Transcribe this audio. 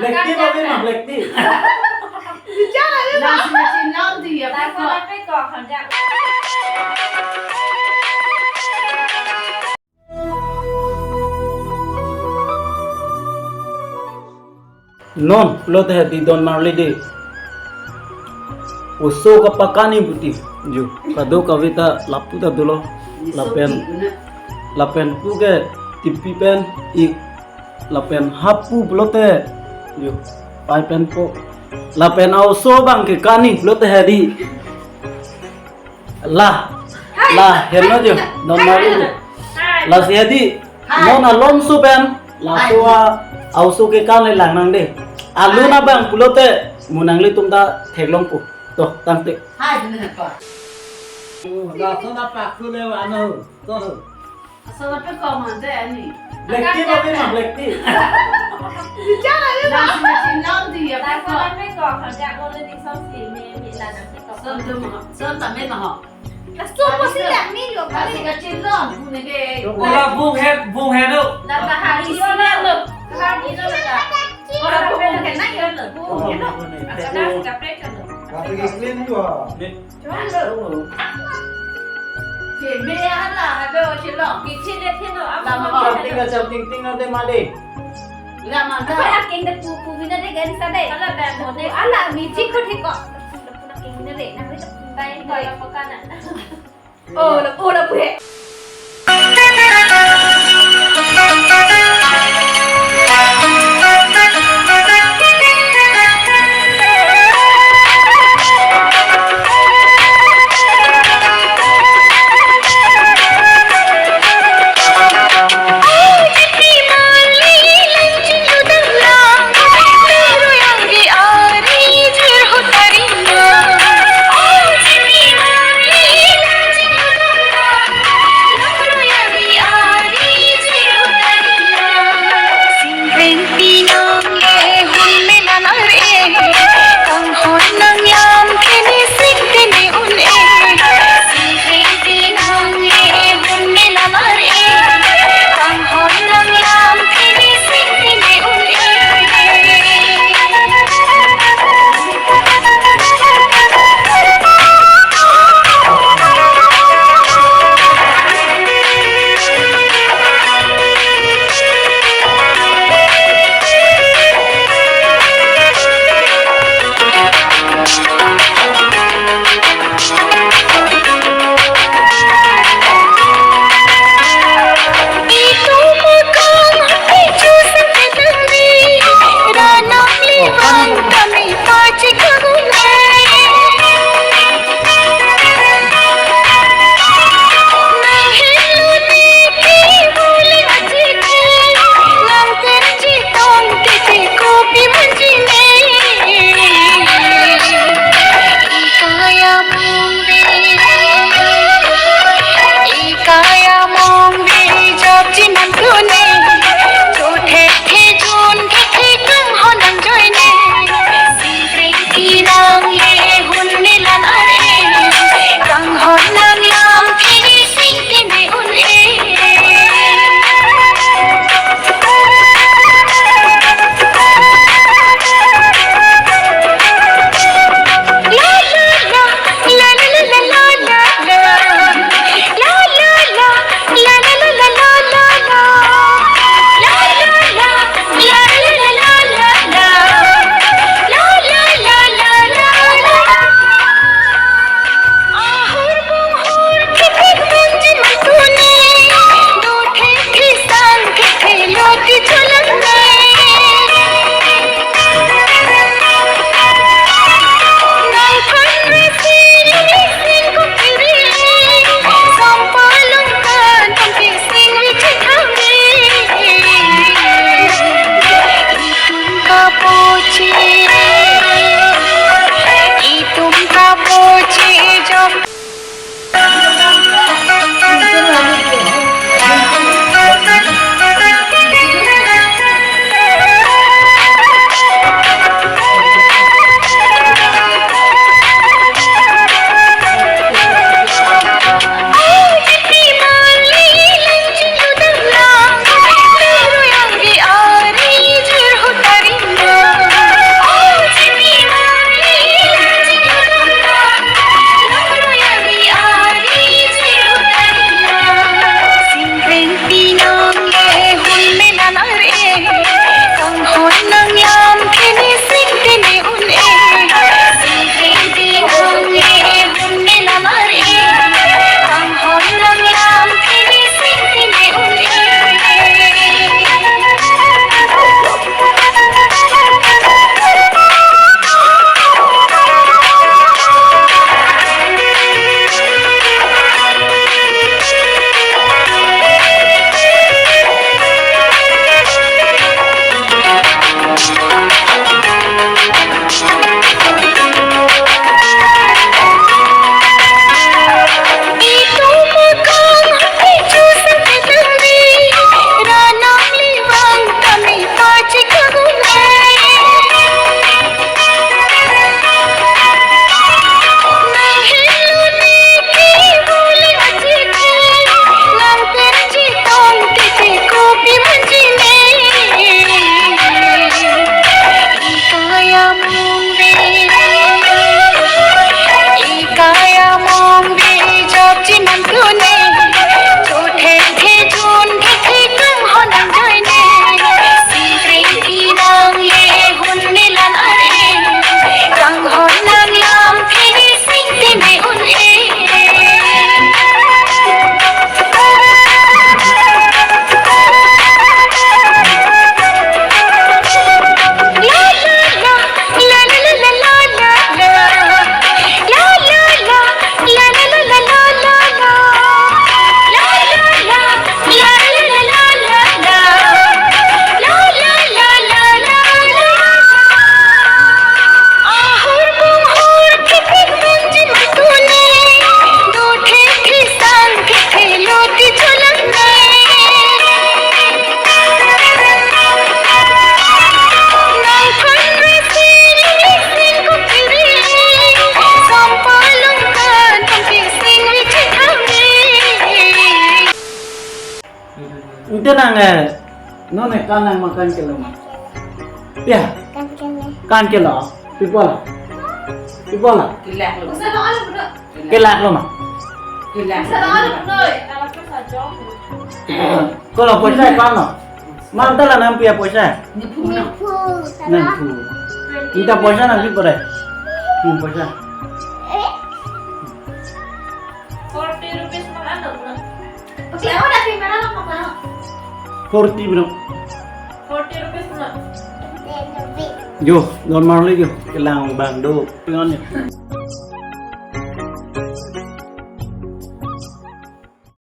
Lekti tapi mah lekti. Bicara ni lah. Macam nanti ya. Tapi apa kau kerja? Non, lo teh di don marli de. Uso kapakani buti. Jo, kado kavita lapu ta dulu. Lapen pu ke tipi pen ik lapen hapu blote. Jo, pai pen po. Lapen auso bang ke kani blote hadi. Lah henlo jo don marli jo. Lah si hadi. Non alon su pen. Lah tua auso ke kan le lang nang de. Alun abang pulote munang li tumda thek long pu. Toh tante. Hai benar kau. Dah sana pak tu lewat anu. Toh. Asal apa kau mana ni? Lekti tapi mah lekti. Bicara ni lah. Macam nanti ya. Tapi apa kau kerja? Kau ni sosial ni lah nanti kau. Sen tak mah. Semua silap ni juga. Masih kecil dong. Ni ke. Udah bung head tu. Lah hari ni lah. Hari ni lah. Orang pun nak nak ya lah. Ada sikap mereka tu. Kata clean juga. Biar lah. Ada cilok. Kecil dia tu. Something nanti made. Lama Apa dah. nak keng dah pupu bina deh garis ada. Kalau dah boleh. Alah biji kau teh kau. Nak keng bina deh. Nak kita bayi kau yang pekanan. Oh, dah puhe. nona kan yang makan kilo mah. Ya, kan kilo. Pipola. Pipola. Kilak lu. Bisa doa lu bro. Kelak lo mah. Kilak. Bisa doa lu bro. Kalau tu saja. Kalau poisa kan lo. Mantap lah nampi ya poisa. Ni puno. Nanti. Kita poisa nanti boleh. Poisa. 40 rupiah makan tu bro. Okey, oh dah terima lah makan. 40 bro. 40 rupiah bro. Yo, don marli yo. Kelang bang do. Pengen ya.